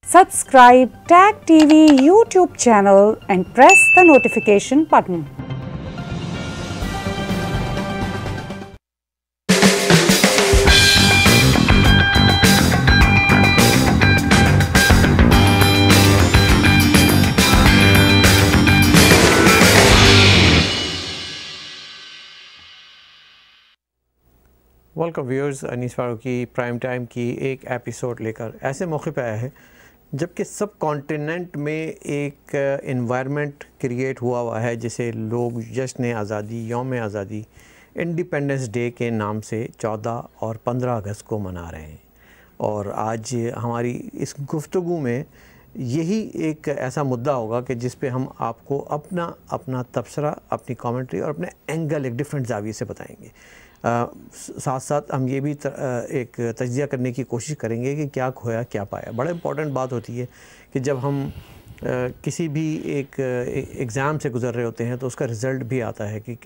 Subscribe Tag TV YouTube channel and press the notification button. Welcome viewers, Anees Farooqui prime time की एक episode लेकर ऐसे मौके पे आया है जबकि सब कॉन्टिनेंट में एक इन्वायरमेंट क्रिएट हुआ है जिसे लोग जश्न आज़ादी, यौम आज़ादी, इंडिपेंडेंस डे के नाम से 14 और 15 अगस्त को मना रहे हैं। और आज हमारी इस गुफ्तगू में यही एक ऐसा मुद्दा होगा कि जिस पे हम आपको अपना तबसरा, अपनी कमेंट्री और अपने एंगल एक डिफरेंट ज़ाविये से बताएंगे। साथ साथ हम ये भी एक तज्जिया करने की कोशिश करेंगे कि क्या खोया क्या पाया। बड़ा इम्पॉर्टेंट बात होती है कि जब हम किसी भी एक एग्ज़ाम से गुज़र रहे होते हैं तो उसका रिज़ल्ट भी आता है कि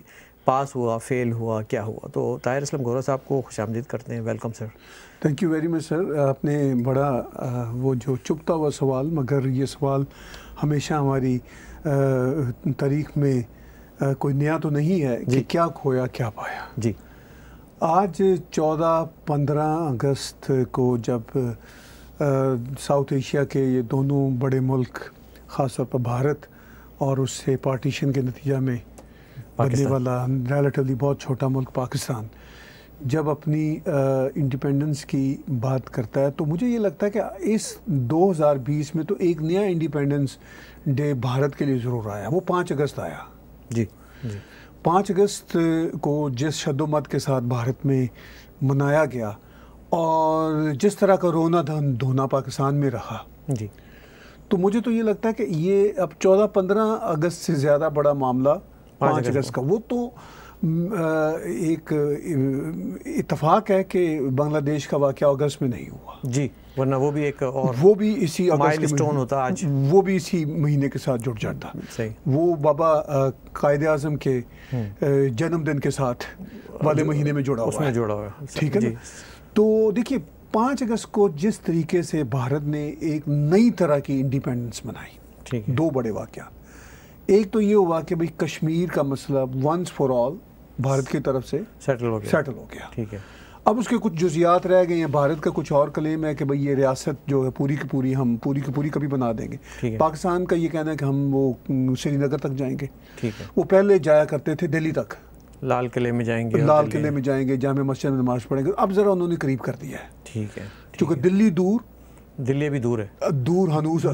पास हुआ, फेल हुआ, क्या हुआ। तो ताहिर असलम गोरा साहब को खुशामदीद करते हैं। Welcome sir. Thank you very much sir. आपने बड़ा वो जो चुभता हुआ सवाल, मगर ये सवाल हमेशा हमारी तारीख़ में कोई नया तो नहीं है कि क्या खोया क्या पाया। जी, आज 14-15 अगस्त को जब साउथ एशिया के ये दोनों बड़े मुल्क, ख़ास तौर पर भारत और उससे पार्टीशन के नतीजा में बनने वाला रिलेटिवली बहुत छोटा मुल्क पाकिस्तान, जब अपनी इंडिपेंडेंस की बात करता है, तो मुझे ये लगता है कि इस 2020 में तो एक नया इंडिपेंडेंस डे भारत के लिए ज़रूर आया। वो 5 अगस्त आया। जी, 5 अगस्त को जिस शद्दोमत के साथ भारत में मनाया गया और जिस तरह का रोना धोना पाकिस्तान में रहा, जी, तो मुझे तो ये लगता है कि ये अब 14-15 अगस्त से ज़्यादा बड़ा मामला 5 अगस्त का। वो तो एक इत्तफाक है कि बांग्लादेश का वाक़या अगस्त में नहीं हुआ। जी, वरना वो भी एक और वो भी इसी माइलस्टोन होता आज, वो भी इसी महीने के साथ जुड़ जाता। सही। वो बाबा कायदे आज़म के जन्मदिन के साथ वाले महीने में जुड़ा हुआ है। ठीक है ना? तो देखिए, 5 अगस्त को जिस तरीके से भारत ने एक नई तरह की इंडिपेंडेंस मनाई, ठीक है, 2 बड़े वाक़या। एक तो ये हुआ कि भाई कश्मीर का मसला वंस फॉर ऑल भारत की तरफ से सेटल हो गया। ठीक है। अब उसके कुछ जुजियात रह गए हैं। भारत का कुछ और क्लेम है कि भाई ये रियासत जो है पूरी की पूरी हम पूरी की पूरी कभी बना देंगे। पाकिस्तान का ये कहना है कि हम वो श्रीनगर तक जाएंगे। ठीक है। वो पहले जाया करते थे दिल्ली तक, लाल किले में जाएंगे, जामे मस्जिद में नमाज पढ़ेंगे। अब ज़रा उन्होंने करीब कर दिया है। ठीक है, क्योंकि दिल्ली भी दूर है, दूर हनूस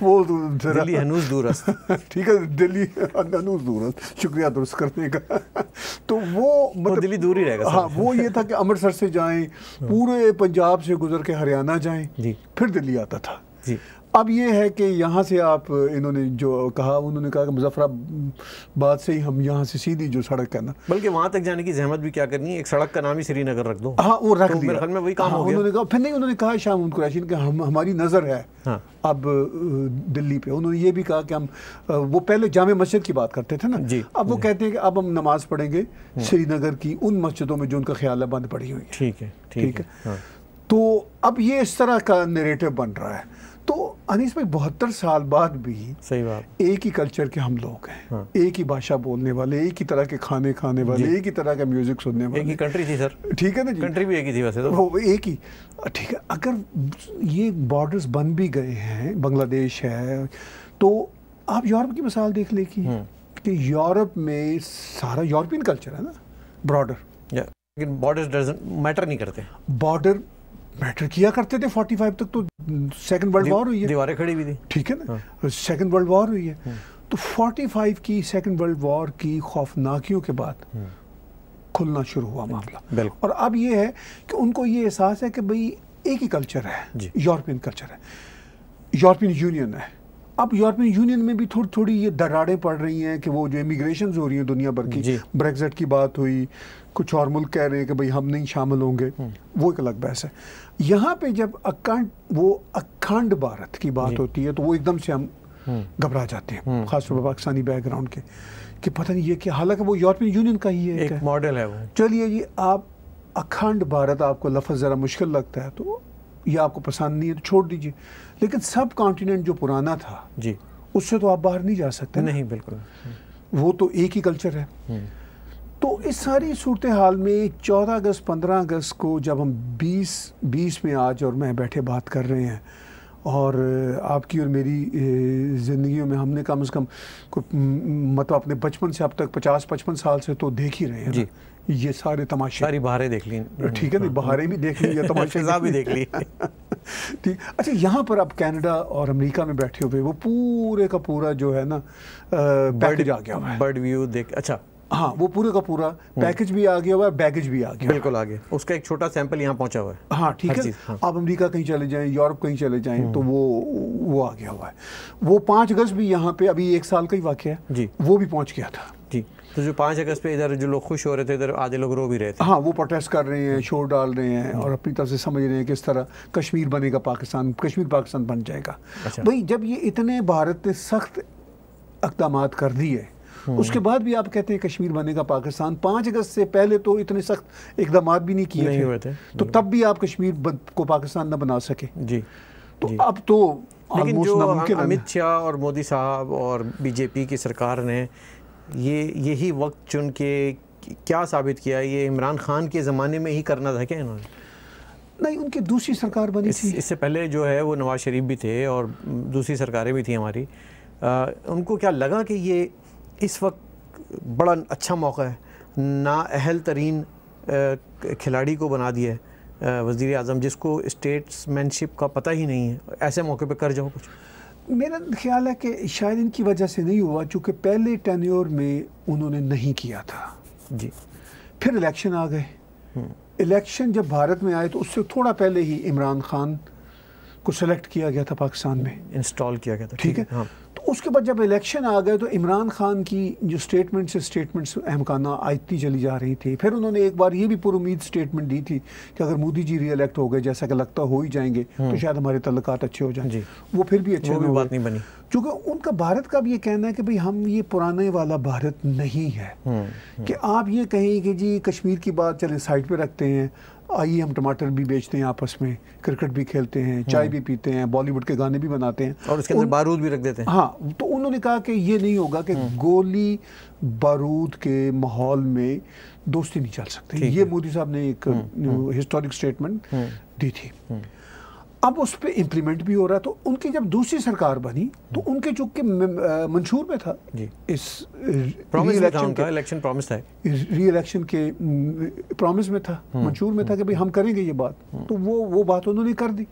वो दिल्ली हनूस दूर ठीक है, दिल्ली हनूस दूर। शुक्रिया दुरुस्त करने का। तो वो दिल्ली दूर ही रहेगा। हाँ, वो ये था कि अमृतसर से जाएं, पूरे पंजाब से गुजर के हरियाणा जाएं, फिर दिल्ली आता था। जी। अब ये है कि यहाँ से आप, इन्होंने जो कहा, उन्होंने कहा कि मुजफ्फराबाद से ही हम यहाँ से सीधी जो सड़क है ना, बल्कि वहाँ तक जाने की जहमत भी क्या करनी है, एक सड़क का नाम ही श्रीनगर रख दो। हाँ, वो रख तो दिया। मेरे ख्याल में वही काम हो गया। उन्होंने कहा, फिर नहीं, उन्होंने कहा शाह कुरैशी कि हमारी नज़र है अब दिल्ली पे। उन्होंने ये भी कहा कि हम, वो पहले जामे मस्जिद की बात करते थे ना, अब वो कहते हैं कि अब हम नमाज पढ़ेंगे श्रीनगर की उन मस्जिदों में जो उनका ख्याल है बंद पड़ी हुई है। ठीक है। तो अब ये इस तरह का नैरेटिव बन रहा है। तो अनीस भाई, 72 साल बाद भी सही बात, एक ही कल्चर के हम लोग हैं, एक ही भाषा बोलने वाले, एक ही तरह के खाने खाने वाले, एक ही तरह का म्यूजिक सुनने वाले। एक ही कंट्री थी सर। ठीक है ना जी, कंट्री भी एक ही थी वैसे तो। वो एक ही। ठीक है, अगर ये बॉर्डर्स बन भी गए हैं, बांग्लादेश है, तो आप यूरोप की मिसाल देख ले कि यूरोप में सारा यूरोपियन कल्चर है ना, ब्रॉडर। लेकिन बॉर्डर्स डजंट मैटर नहीं करते। बॉर्डर मैटर किया करते थे। 45 तक तो सेकंड वर्ल्ड वॉर हुई है, दीवारें खड़ी हुई थी। ठीक है ना, सेकंड वर्ल्ड वॉर हुई है। तो 45 की सेकंड वर्ल्ड वॉर की खौफनाकियों के बाद खुलना शुरू हुआ मामला। और अब ये है कि उनको ये एहसास है कि भाई एक ही कल्चर है, यूरोपियन कल्चर है, यूरोपियन यूनियन है। अब यूरोपियन यूनियन में भी थोड़ी थोड़ी ये दरारें पड़ रही हैं कि वो जो इमिग्रेशन हो रही है दुनिया भर की, ब्रेक्जिट की बात हुई, कुछ और मुल्क कह रहे हैं कि भाई हम नहीं शामिल होंगे, वो एक अलग बहस है। यहाँ पे जब अखंड भारत की बात होती है तो वो एकदम से हम घबरा जाते हैं, खासतौर पर पाकिस्तानी बैकग्राउंड के, कि पता नहीं ये क्या। हालांकि वो यूरोपियन यूनियन का ही है, एक मॉडल है वो। चलिए जी, आप अखंड भारत, आपको लफ्ज़ ज़रा मुश्किल लगता है तो या आपको पसंद नहीं है तो छोड़ दीजिए, लेकिन सब कॉन्टिनेंट जो पुराना था जी, उससे तो आप बाहर नहीं जा सकते। नहीं, बिल्कुल, वो तो एक ही कल्चर है। तो इस सारी सूरत हाल में 14 अगस्त 15 अगस्त को जब हम 20 में आज और मैं बैठे बात कर रहे हैं, और आपकी और मेरी ज़िंदगियों में हमने कम से कम मतलब अपने बचपन से अब तक 50-55 साल से तो देख ही रहे हैं जी, ये सारे तमाशे, सारी बहारें देख ली, ठीक है, नहीं बहारें भी देख ली या तमाशे भी देख ली। ठीक। अच्छा, यहाँ पर अब कनाडा और अमेरिका में बैठे हुए वो पूरे का पूरा जो है ना पैकेज आ गया हुआ है, बर्ड व्यू देख, अच्छा हाँ, वो पूरे का पूरा पैकेज भी आ गया हुआ है, बैगेज भी आ गया, बिल्कुल आ गया, उसका एक छोटा सैंपल यहाँ पहुँचा हुआ है। हाँ ठीक है, हाँ। आप अमेरिका कहीं चले जाएं, यूरोप कहीं चले जाएं, तो वो आ गया हुआ है। वो 5 अगस्त भी यहाँ पे अभी 1 साल का ही वाक़या है जी, वो भी पहुँच गया था जी। तो जो 5 अगस्त पे इधर जो लोग खुश हो रहे थे, इधर आधे लोग रो भी रहे थे। हाँ, वो प्रोटेस्ट कर रहे हैं, शोर डाल रहे हैं और अपनी तरफ से समझ रहे हैं किस तरह कश्मीर बनेगा पाकिस्तान, कश्मीर पाकिस्तान बन जाएगा। अच्छा। भाई जब ये इतने भारत ने सख्त इक़दामात कर दिए, उसके बाद भी आप कहते हैं कश्मीर बनेगा पाकिस्तान। 5 अगस्त से पहले तो इतने सख्त इक़दामात भी नहीं किए थे, तो तब भी आप कश्मीर को पाकिस्तान न बना सके जी। तो अब तो लेकिन जो अमित शाह और मोदी साहब और बीजेपी की सरकार ने यही वक्त चुन के क्या साबित किया, ये इमरान खान के ज़माने में ही करना था क्या इन्होंने? नहीं, उनकी दूसरी सरकार बनी थी, इससे पहले जो है वो नवाज शरीफ भी थे और दूसरी सरकारें भी थी हमारी। उनको क्या लगा कि ये इस वक्त बड़ा अच्छा मौका है, नाअहल तरीन खिलाड़ी को बना दिया है वज़ीर आज़म, जिसको स्टेट्समैनशिप का पता ही नहीं है, ऐसे मौके पे कर जाओ कुछ? मेरा ख्याल है कि शायद इनकी वजह से नहीं हुआ, चूँकि पहले टेन्योर में उन्होंने नहीं किया था जी, फिर इलेक्शन आ गए। इलेक्शन जब भारत में आए तो उससे थोड़ा पहले ही इमरान खान को सेलेक्ट किया गया था, पाकिस्तान में इंस्टॉल किया गया था, ठीक है। हाँ। तो उसके बाद जब इलेक्शन आ गए तो इमरान खान की जो स्टेटमेंट्स अहमकाना आती चली जा रही थी। फिर उन्होंने एक बार ये भी पुरुमीद स्टेटमेंट दी थी कि अगर मोदी जी री इलेक्ट हो गए, जैसा कि लगता हो ही जाएंगे, तो शायद हमारे तल्लुकात अच्छे हो जाएं। वो फिर भी अच्छे भी बात नहीं बनी, क्योंकि उनका भारत का भी ये कहना है कि भाई हम ये पुराने वाला भारत नहीं है कि आप ये कहें कि जी कश्मीर की बात चले साइड पे रखते हैं, आइए हम टमाटर भी बेचते हैं आपस में, क्रिकेट भी खेलते हैं, चाय भी पीते हैं, बॉलीवुड के गाने भी बनाते हैं और उसके अंदर बारूद भी रख देते हैं। हाँ, तो उन्होंने कहा कि ये नहीं होगा कि गोली बारूद के माहौल में दोस्ती नहीं चल सकती। ये मोदी साहब ने एक हिस्टोरिक स्टेटमेंट दी थी। अब उस पर इम्प्लीमेंट भी हो रहा है। तो उनकी जब दूसरी सरकार बनी तो उनके चूंकि मंशूर में था, इस इलेक्शन प्रॉमिस था, री इलेक्शन के प्रॉमिस में था, मंशूर में था कि भाई हम करेंगे ये बात, तो वो बात उन्होंने कर दी।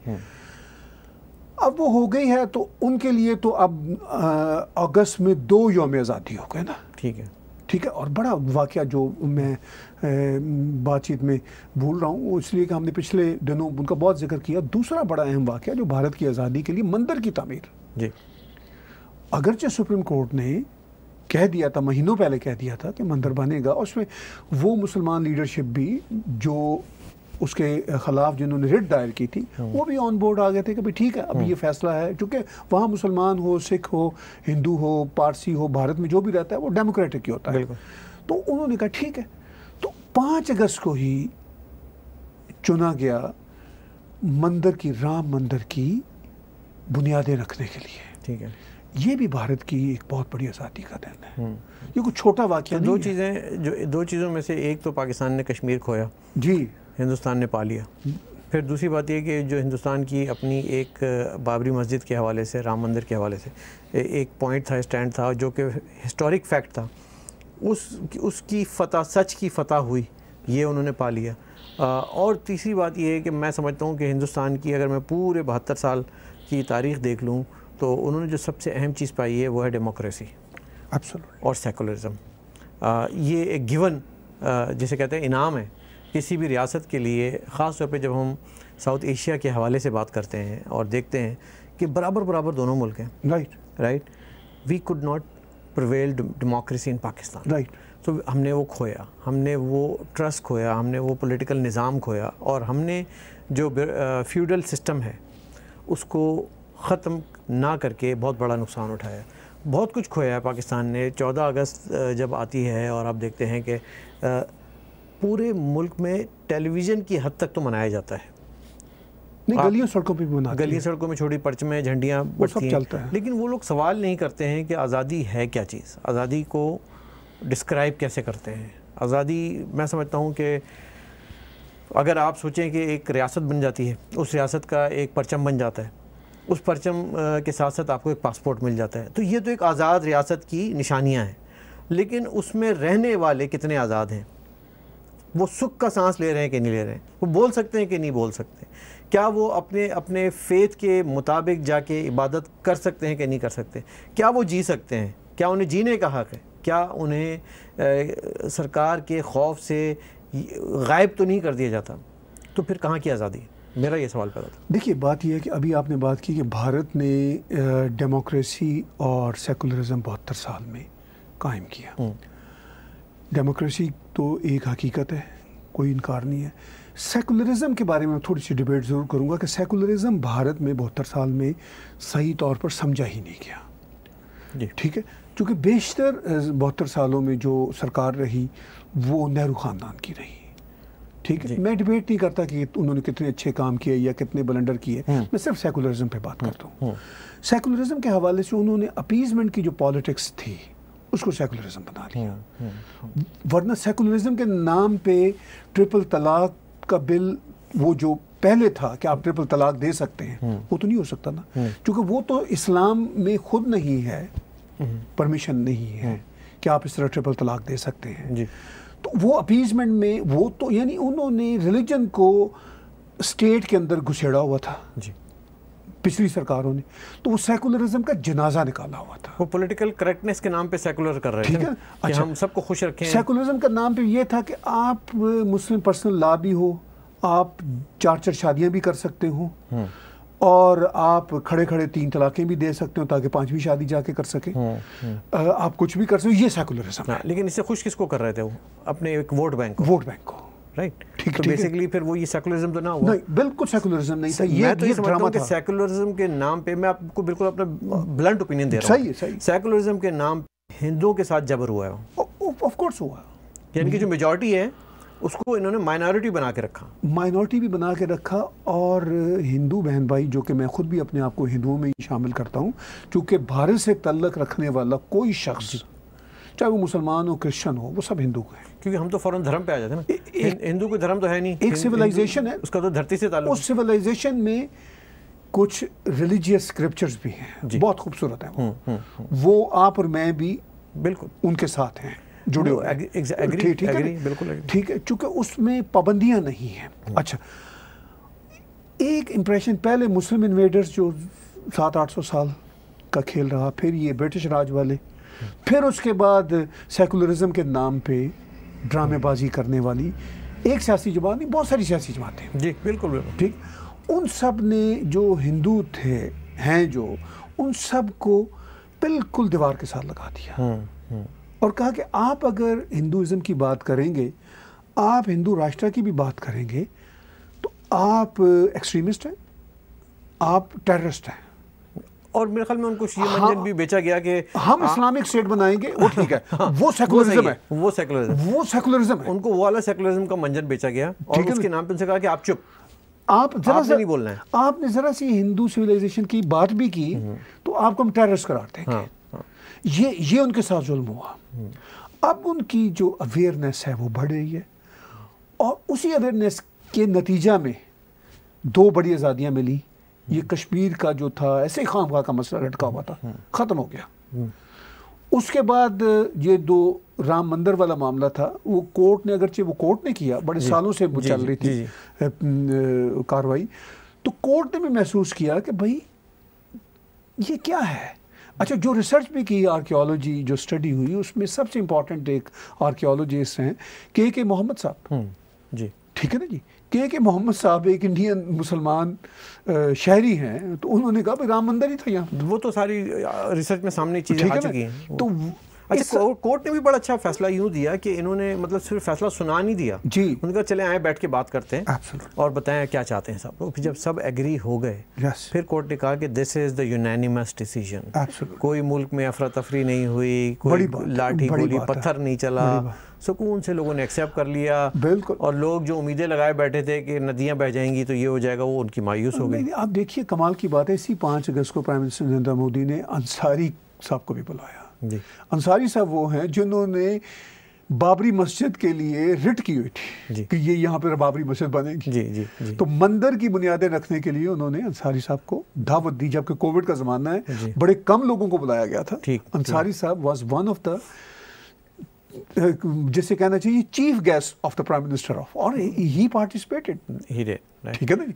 अब वो हो गई है तो उनके लिए तो अब अगस्त में 2 यौम आज़ादी हो गए ना, ठीक है। और बड़ा वाक़या जो मैं बातचीत में भूल रहा हूँ इसलिए कि हमने पिछले दिनों उनका बहुत जिक्र किया, दूसरा बड़ा अहम वाक़या जो भारत की आज़ादी के लिए मंदिर की तामीर जी। अगरचे सुप्रीम कोर्ट ने कह दिया था, महीनों पहले कह दिया था कि मंदिर बनेगा, उसमें वो मुसलमान लीडरशिप भी जो उसके ख़िलाफ़ जिन्होंने रिट दायर की थी वो भी ऑन बोर्ड आ गए थे कि भाई ठीक है अब ये फैसला है, क्योंकि वहाँ मुसलमान हो, सिख हो, हिंदू हो, पारसी हो, भारत में जो भी रहता है वो डेमोक्रेटिक ही होता है। तो उन्होंने कहा ठीक है। तो 5 अगस्त को ही चुना गया मंदिर की, राम मंदिर की बुनियादें रखने के लिए, ठीक है। ये भी भारत की एक बहुत बड़ी आज़ादी का दिन है। ये कुछ छोटा वाक़या नहीं है। दो चीज़ों में से एक तो पाकिस्तान ने कश्मीर खोया जी, हिंदुस्तान ने पा लिया। फिर दूसरी बात ये कि जो हिंदुस्तान की अपनी एक बाबरी मस्जिद के हवाले से, राम मंदिर के हवाले से एक पॉइंट था, स्टैंड था, जो कि हिस्टोरिक फैक्ट था, उसकी फ़तह, सच की फ़तह हुई, ये उन्होंने पा लिया। और तीसरी बात ये है कि मैं समझता हूँ कि हिंदुस्तान की अगर मैं पूरे 72 साल की तारीख़ देख लूँ तो उन्होंने जो सबसे अहम चीज़ पाई है वो है डेमोक्रेसी और सेकुलरिज़म। ये एक गिवन जिसे कहते हैं इनाम है किसी भी रियासत के लिए, ख़ास तौर पे जब हम साउथ एशिया के हवाले से बात करते हैं और देखते हैं कि बराबर दोनों मुल्क हैं। Right we could not prevail democracy in Pakistan. Right. तो हमने वो खोया, हमने वो ट्रस्ट खोया, हमने वो पॉलिटिकल निज़ाम खोया, और हमने जो फ्यूडल सिस्टम है उसको ख़त्म ना करके बहुत बड़ा नुकसान उठाया। बहुत कुछ खोया है पाकिस्तान ने। 14 अगस्त जब आती है और आप देखते हैं कि पूरे मुल्क में टेलीविज़न की हद तक तो मनाया जाता है, नहीं, गलियों सड़कों पे भी बनाते हैं, गलियों सड़कों में छोटी परचमें, झंडियाँ वो सब चलता है। लेकिन वो लोग सवाल नहीं करते हैं कि आज़ादी है क्या चीज़, आज़ादी को डिस्क्राइब कैसे करते हैं। आज़ादी मैं समझता हूँ कि अगर आप सोचें कि एक रियासत बन जाती है, उस रियासत का एक परचम बन जाता है, उस परचम के साथ साथ आपको एक पासपोर्ट मिल जाता है, तो ये तो एक आज़ाद रियासत की निशानियाँ हैं। लेकिन उसमें रहने वाले कितने आज़ाद हैं, वो सुख का सांस ले रहे हैं कि नहीं ले रहे हैं, वो बोल सकते हैं कि नहीं बोल सकते, क्या वो अपने अपने फेथ के मुताबिक जाके इबादत कर सकते हैं कि नहीं कर सकते, क्या वो जी सकते हैं, क्या उन्हें जीने का हक़ है, क्या उन्हें सरकार के खौफ से गायब तो नहीं कर दिया जाता। तो फिर कहाँ की आज़ादी, मेरा ये सवाल पैदा था। देखिए, बात यह है कि अभी आपने बात की कि भारत ने डेमोक्रेसी और सेकुलरिज्म 72 साल में कायम किया। डेमोक्रेसी तो एक हकीकत है, कोई इनकार नहीं है। सेकुलरिज्म के बारे में थोड़ी सी डिबेट ज़रूर करूँगा कि सेकुलरिज्म भारत में 72 साल में सही तौर पर समझा ही नहीं गया। ठीक है, क्योंकि बेशतर 72 सालों में जो सरकार रही वो नेहरू ख़ानदान की रही। ठीक है, मैं डिबेट नहीं करता कि उन्होंने कितने अच्छे काम किए या कितने ब्लंडर किए, मैं सिर्फ सेकुलरिज्म पे बात करता हूँ। सेकुलरिज्म के हवाले से उन्होंने अपीजमेंट की जो पॉलिटिक्स थी उसको सेकुलरिज्म बना लिया। वरना सेकुलरिज्म के नाम पे ट्रिपल तलाक का बिल, वो जो पहले था कि आप ट्रिपल तलाक दे सकते हैं, वो तो नहीं हो सकता ना, क्योंकि वो तो इस्लाम में खुद नहीं है, परमिशन नहीं है कि आप इस तरह ट्रिपल तलाक दे सकते हैं जी। तो वो अपीजमेंट में वो तो यानी उन्होंने रिलीजन को स्टेट के अंदर घुसेड़ा हुआ था जी पिछली सरकारों ने, तो वो सेकुलरिज्म का जनाजा निकाला हुआ था। वो पॉलिटिकल करेक्टनेस के नाम पे सेकुलर कर रहे थे, ठीक है, अच्छा, हम सबको खुश रखें। सेकुलरिज्म का नाम पे ये था कि आप मुस्लिम पर्सनल लॉ भी हो, आप 4 शादियां भी कर सकते हो और आप खड़े खड़े 3 तलाकें भी दे सकते हो ताकि 5वीं शादी जाके कर सके। आप कुछ भी कर सकते हो, ये सेकुलरिज्म है। लेकिन इससे खुश किसको कर रहे थे वो? अपने एक वोट बैंक को, राइट। ठीक, तो बेसिकली फिर वो ये सेकुलरिज्म तो ना हुआ? नहीं, बिल्कुल सेकुलरिज्म नहीं था। ये तो ड्रामा था। सेकुलरिज्म के नाम पे मैं आपको बिल्कुल अपना ब्लंट ओपिनियन दे रहा हूँ। सही। सेकुलरिज्म के नाम हिंदुओं के साथ जबर हुआ है, ऑफ कोर्स हुआ। यानी कि जो मेजॉरिटी है उसको इन्होंने माइनॉरिटी बना के रखा। माइनॉरिटी भी बना के रखा। और हिंदू बहन भाई, जो कि मैं खुद भी अपने आप को हिंदुओं में ही शामिल करता हूँ, क्योंकि भारत से तल्लक रखने वाला कोई शख्स, चाहे वो मुसलमान हो क्रिश्चियन हो, वो सब हिंदू है। क्योंकि हम तो फौरन धर्म पे आ जाते हैं ना। हिंदू कोई धर्म तो है नहीं, एक सिविलाइजेशन है, उसका तो धरती से ताल्लुक। उस सिविलाइजेशन में कुछ रिलीजियस स्क्रिप्चर्स भी हैं, बहुत खूबसूरत है वो आप और मैं भी बिल्कुल उनके साथ हैं, जुड़े हुए। बिल्कुल ठीक है, चूंकि उसमें पाबंदियां नहीं हैं। अच्छा, एक इम्प्रेशन, पहले मुस्लिम इन्वेडर्स जो 700-800 साल का खेल रहा, फिर ये ब्रिटिश राज वाले, फिर उसके बाद सेकुलरिज्म के नाम पे ड्रामेबाजी करने वाली एक सियासी जमात नहीं, बहुत सारी सियासी जमातें जी, बिल्कुल ठीक। उन सब ने जो हिंदू थे हैं जो, उन सब को बिल्कुल दीवार के साथ लगा दिया और कहा कि आप अगर हिंदुइज्म की बात करेंगे, आप हिंदू राष्ट्र की भी बात करेंगे, तो आप एक्सट्रीमिस्ट हैं, आप टेररिस्ट हैं। और मेरे ख्याल में उनको ये मंजन भी बेचा गया कि हम इस्लामिक स्टेट बनाएंगे, वो ठीक है, वो सेकुलरिज्म है, वो सेकुलरिज्म है। उनको वो वाला सेकुलरिज्म का मंजन बेचा गया और उसके नाम पे उनसे कहा कि आप चुप, आप जरा सा नहीं बोलना है। आपने जरा सी हिंदू सिविलाइजेशन की बात भी की तो आपको हम टेररिस्ट करार देंगे। ये उनके साथ जुल्म हुआ। अब उनकी जो अवेयरनेस है वो बढ़ रही है और उसी अवेयरनेस के नतीजा में 2 बड़ी आज़ादियाँ मिली। ये कश्मीर का जो था ऐसे ही खामखा का मसला लटका हुआ था, ख़त्म हो गया। उसके बाद ये 2 राम मंदिर वाला मामला था, वो कोर्ट ने, अगरचे वो कोर्ट ने किया, बड़े सालों से वो चल रही थी कार्रवाई, तो कोर्ट ने भी महसूस किया कि भाई ये क्या है। अच्छा, जो रिसर्च भी की, आर्कियोलॉजी जो स्टडी हुई, उसमें सबसे इम्पॉर्टेंट एक आर्कियोलॉजिस्ट हैं के मोहम्मद साहब जी, ठीक है ना जी। के मोहम्मद साहब एक इंडियन मुसलमान शहरी हैं, तो उन्होंने कहा भाई राम मंदिर ही था यहाँ। वो तो सारी रिसर्च में सामने चीज़ें आ चुकी हैं। तो अच्छा, कोर्ट ने भी बड़ा अच्छा फैसला यूं दिया कि इन्होंने मतलब सिर्फ फैसला सुना नहीं दिया जी, उनका चले आए बैठ के बात करते हैं Absolutely. और बताएं क्या चाहते हैं सब। तो फिर जब सब एग्री हो गए Yes. फिर कोर्ट ने कहा कि this is the unanimous decision. Absolutely. कोई मुल्क में अफरा तफरी नहीं हुई, कोई बड़ी बात है, लाठी बड़ी गोली बात है, पत्थर नहीं चला, बड़ी बात। सुकून से लोगों ने एक्सेप्ट कर लिया। बिल्कुल। और लोग जो उम्मीदें लगाए बैठे थे कि नदियां बह जाएंगी तो ये हो जाएगा, वो उनकी मायूस हो गई। आप देखिए कमाल की बात है, इसी 5 अगस्त को प्राइम मिनिस्टर नरेंद्र मोदी ने अंसारी साहब को भी बुलाया। जी। अंसारी साहब वो हैं जिन्होंने बाबरी मस्जिद के लिए रिट की हुई थी कि ये यहाँ पर बाबरी मस्जिद बनेगी। जी जी जी। तो मंदिर की बुनियादें रखने के लिए उन्होंने अंसारी साहब को दावत दी, जबकि कोविड का ज़माना है, बड़े कम लोगों को बुलाया गया था। अंसारी साहब वाज वन ऑफ द, जिसे कहना चाहिए, chief guest of the prime minister of, और ही पार्टिसिपेटेड। ठीक है ना।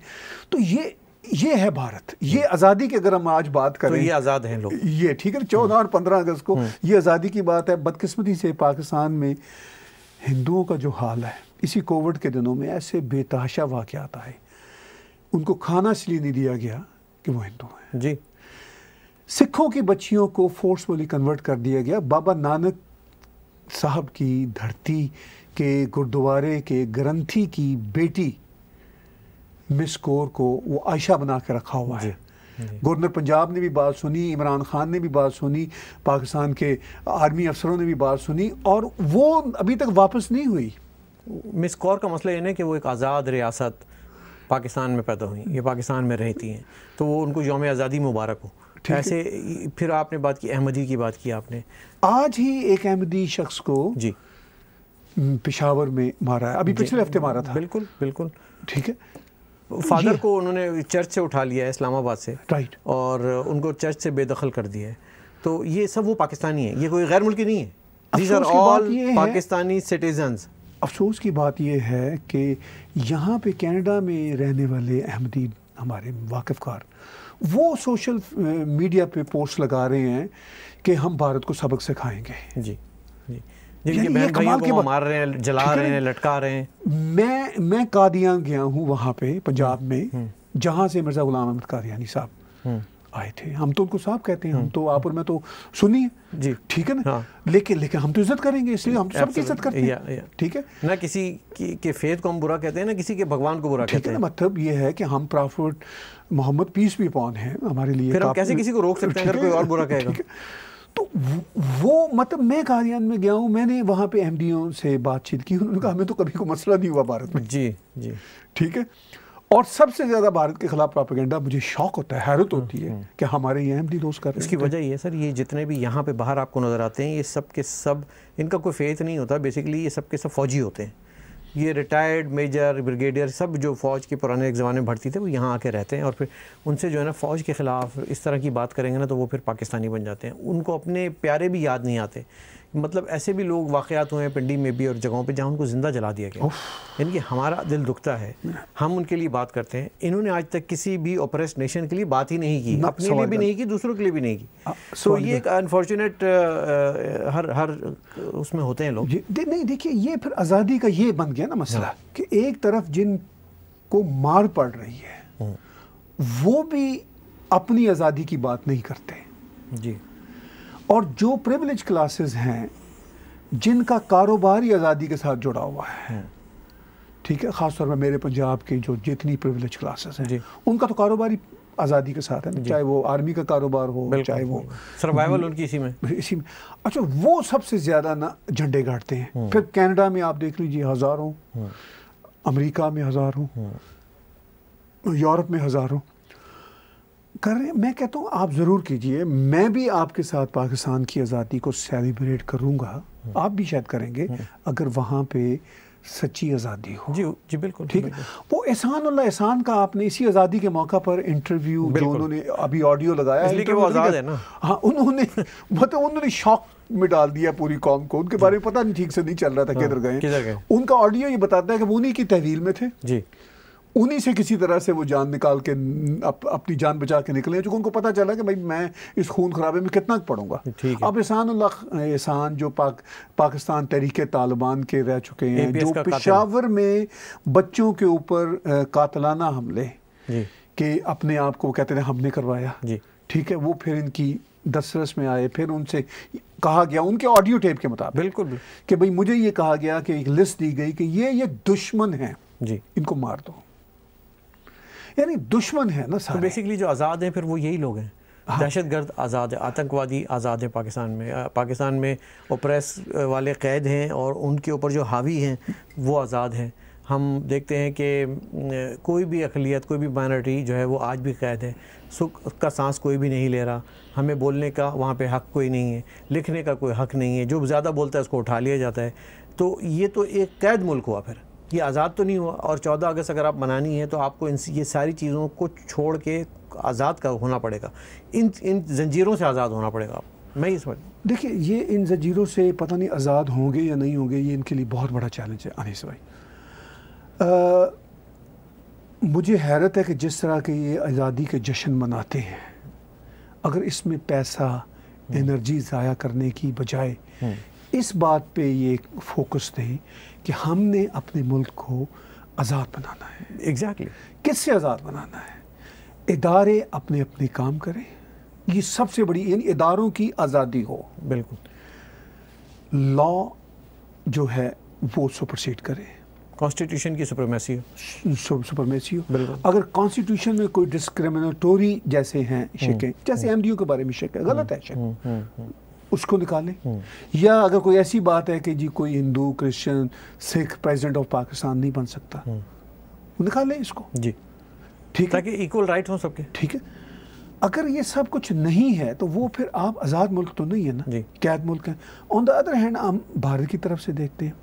तो ये है भारत, ये आज़ादी की अगर हम आज बात करें तो ये आज़ाद हैं लोग, ये ठीक है। 14 और 15 अगस्त को ये आज़ादी की बात है। बदकिस्मती से पाकिस्तान में हिंदुओं का जो हाल है, इसी कोविड के दिनों में ऐसे बेतहाशा वाक़यात आए, उनको खाना इसलिए नहीं दिया गया कि वो हिंदू हैं जी। सिखों की बच्चियों को फोर्सफुली कन्वर्ट कर दिया गया। बाबा नानक साहब की धरती के गुरुद्वारे के ग्रंथी की बेटी मिस कौर को वो आयशा बना के रखा हुआ है। गवर्नर पंजाब ने भी बात सुनी, इमरान खान ने भी बात सुनी, पाकिस्तान के आर्मी अफसरों ने भी बात सुनी, और वो अभी तक वापस नहीं हुई। मिस कौर का मसला ये है कि वो एक आज़ाद रियासत पाकिस्तान में पैदा हुई, ये पाकिस्तान में रहती हैं, तो वो उनको यौम आज़ादी मुबारक हो। ऐसे फिर आपने बात की अहमदी की, बात की आपने, आज ही एक अहमदी शख्स को जी पेशावर में मारा है, अभी पिछले हफ्ते मारा था। बिल्कुल बिल्कुल। ठीक है। फादर को उन्होंने चर्च से उठा लिया है, इस्लामाबाद से, राइट, और उनको चर्च से बेदखल कर दिया है। तो ये सब वो पाकिस्तानी है, ये कोई गैर मुल्की नहीं है। These are all Pakistani citizens. अफसोस की बात यह है कि यहाँ पे कनाडा में रहने वाले अहमदी हमारे वाकिफ़कार, वो सोशल मीडिया पे पोस्ट लगा रहे हैं कि हम भारत को सबक सिखाएंगे। जी जी। जिनके बहन भाइयों को मार रहे हैं, जला रहे हैं, लटका रहे हैं। मैं कादियान गया हूँ वहाँ पे पंजाब में, जहाँ से मिर्ज़ा गुलाम अहमद कादियानी साहब आए थे। हम तो उनको साहब कहते हैं, हम तो आप और मैं तो सुनिए जी, ठीक है ना। लेकिन हम तो इज्जत करेंगे, इसलिए हम सबकी इज्जत करते हैं। ठीक है ना, किसी के फेथ को हम बुरा कहते हैं, ना किसी के भगवान को बुरा कहते हैं। मतलब ये है कि हम प्रॉफिट मोहम्मद पीस भी अपॉन हैं हमारे लिए। फिर हम कैसे किसी को रोक सकते हैं अगर कोई और बुरा कहेगा? तो वो मतलब मैं कादियान में गया हूँ, मैंने वहाँ पे अहमदियों से बातचीत की, उन्होंने कहा हमें तो कभी कोई मसला नहीं हुआ भारत में। जी जी। ठीक है। और सबसे ज़्यादा भारत के खिलाफ प्रोपेगेंडा, मुझे शौक होता है, हैरत होती है कि हमारे ये अहमदी दोस्त कर रहे हैं। इसकी वजह ये है सर, ये जितने भी यहाँ पे बाहर आपको नज़र आते हैं, ये सब के सब, इनका कोई फेथ नहीं होता बेसिकली, ये सब के सब फौजी होते हैं। ये रिटायर्ड मेजर, ब्रिगेडियर, सब जो फ़ौज के पुराने ज़माने में भर्ती थे, वो यहाँ आके रहते हैं, और फिर उनसे जो है ना फ़ौज के ख़िलाफ़ इस तरह की बात करेंगे ना, तो वो फिर पाकिस्तानी बन जाते हैं। उनको अपने प्यारे भी याद नहीं आते। मतलब ऐसे भी लोग वाक़यात हुए हैं पिंडी में भी और जगहों पे जहाँ उनको ज़िंदा जला दिया गया। यानी कि हमारा दिल दुखता है, हम उनके लिए बात करते हैं। इन्होंने आज तक किसी भी ऑपरेस्ट नेशन के लिए बात ही नहीं की, अपने लिए भी नहीं की, दूसरों के लिए भी नहीं की। तो ये एक अनफॉर्चुनेट हर उसमें होते हैं लोग। नहीं देखिए, ये फिर आज़ादी का ये बन गया ना मसला कि एक तरफ जिनको मार पड़ रही है वो भी अपनी आज़ादी की बात नहीं करते जी, और जो प्रिविलेज क्लासेस हैं जिनका कारोबार ही आज़ादी के साथ जुड़ा हुआ है, ठीक है, ख़ासतौर पर मेरे पंजाब की जो जितनी प्रिविलेज क्लासेस हैं उनका तो कारोबार ही आज़ादी के साथ है, चाहे वो आर्मी का कारोबार हो, चाहे वो सर्वाइवल उनकी इसी में। अच्छा, वो सबसे ज़्यादा ना झंडे गाड़ते हैं। फिर कनाडा में आप देख लीजिए हज़ारों, अमेरिका में हज़ारों, यूरोप में हज़ारों कर रहे हैं। मैं कहता हूँ आप ज़रूर कीजिए, मैं भी आपके साथ पाकिस्तान की आज़ादी को सेलिब्रेट करूँगा, आप भी शायद करेंगे अगर वहाँ पे सच्ची आज़ादी हो। जी जी बिल्कुल, ठीक है। वो एहसान का आपने इसी आज़ादी के मौका पर इंटरव्यू जो उन्होंने अभी ऑडियो लगाया, इसलिए कि वो आज़ाद है ना। हाँ, उन्होंने शौक में डाल दिया पूरी कौम को, उनके बारे में पता नहीं ठीक से नहीं चल रहा था किधर गए। उनका ऑडियो ये बताता है कि वो उन्हीं की तहवील में थे जी, उन्हीं से किसी तरह से वो जान निकाल के अपनी जान बचा के निकले, जो उनको पता चला कि भाई मैं इस खून खराबे में कितना पढ़ूंगा। अब एहसान जो पाकिस्तान तहरीक तालिबान के रह चुके हैं, जो पेशावर में बच्चों के ऊपर कातलाना हमले के अपने आप को कहते हैं हमने करवाया, ठीक है, वो फिर इनकी दस्तरस में आए, फिर उनसे कहा गया उनके ऑडियो टेप के मुताबिक बिल्कुल कि भाई मुझे ये कहा गया कि एक लिस्ट दी गई कि ये दुश्मन हैं जी, इनको मार दो। यानी दुश्मन है ना तो सारे। बेसिकली जो आज़ाद हैं फिर वो यही लोग हैं। दहशतगर्द आज़ाद है, आतंकवादी आज़ाद है पाकिस्तान में। पाकिस्तान में ओप्रेस वाले कैद हैं और उनके ऊपर जो हावी हैं वो आज़ाद हैं। हम देखते हैं कि कोई भी अक़लियत, कोई भी माइनॉरिटी जो है वो आज भी कैद है। सुख का सांस कोई भी नहीं ले रहा। हमें बोलने का वहाँ पे हक़ कोई नहीं है, लिखने का कोई हक़ नहीं है। जो ज़्यादा बोलता है उसको उठा लिया जाता है। तो ये तो एक कैद मुल्क हुआ, फिर ये आज़ाद तो नहीं हुआ। और 14 अगस्त अगर आप मनानी है तो आपको ये सारी चीज़ों को छोड़ के आज़ाद का होना पड़ेगा, इन जंजीरों से आज़ाद होना पड़ेगा। मैं ये समझ, देखिए ये इन जंजीरों से पता नहीं आज़ाद होंगे या नहीं होंगे, ये इनके लिए बहुत बड़ा चैलेंज है अनीस भाई। मुझे हैरत है कि जिस तरह के ये आज़ादी के जश्न मनाते हैं, अगर इसमें पैसा एनर्जी ज़ाया करने की बजाय इस बात पे ये फोकस दें कि हमने अपने मुल्क को आज़ाद बनाना है। एग्जैक्टली किससे आज़ाद बनाना है? इदारे अपने अपने काम करें, ये सबसे बड़ी, यानी इदारों की आज़ादी हो। बिल्कुल। लॉ जो है वो सुपरसीड करे, कॉन्स्टिट्यूशन की सुपरमेसी हो, सुपरमेसी हो। बिल्कुल। अगर कॉन्स्टिट्यूशन में कोई डिस्क्रिमिनेटरी जैसे हैं शिकें, जैसे एमडीओ के बारे में शिक है, गलत है शिक, उसको निकालें। या अगर कोई ऐसी बात है कि जी कोई Hindu, Christian, Sikh president of Pakistan नहीं बन सकता, निकालें इसको जी, ठीक है, ताकि इक्वल राइट हो सबके। ठीक है। अगर ये सब कुछ नहीं है तो वो फिर आप आज़ाद मुल्क तो नहीं है ना, कैद मुल्क है। ऑन द अदर हैंड हम भारत की तरफ से देखते हैं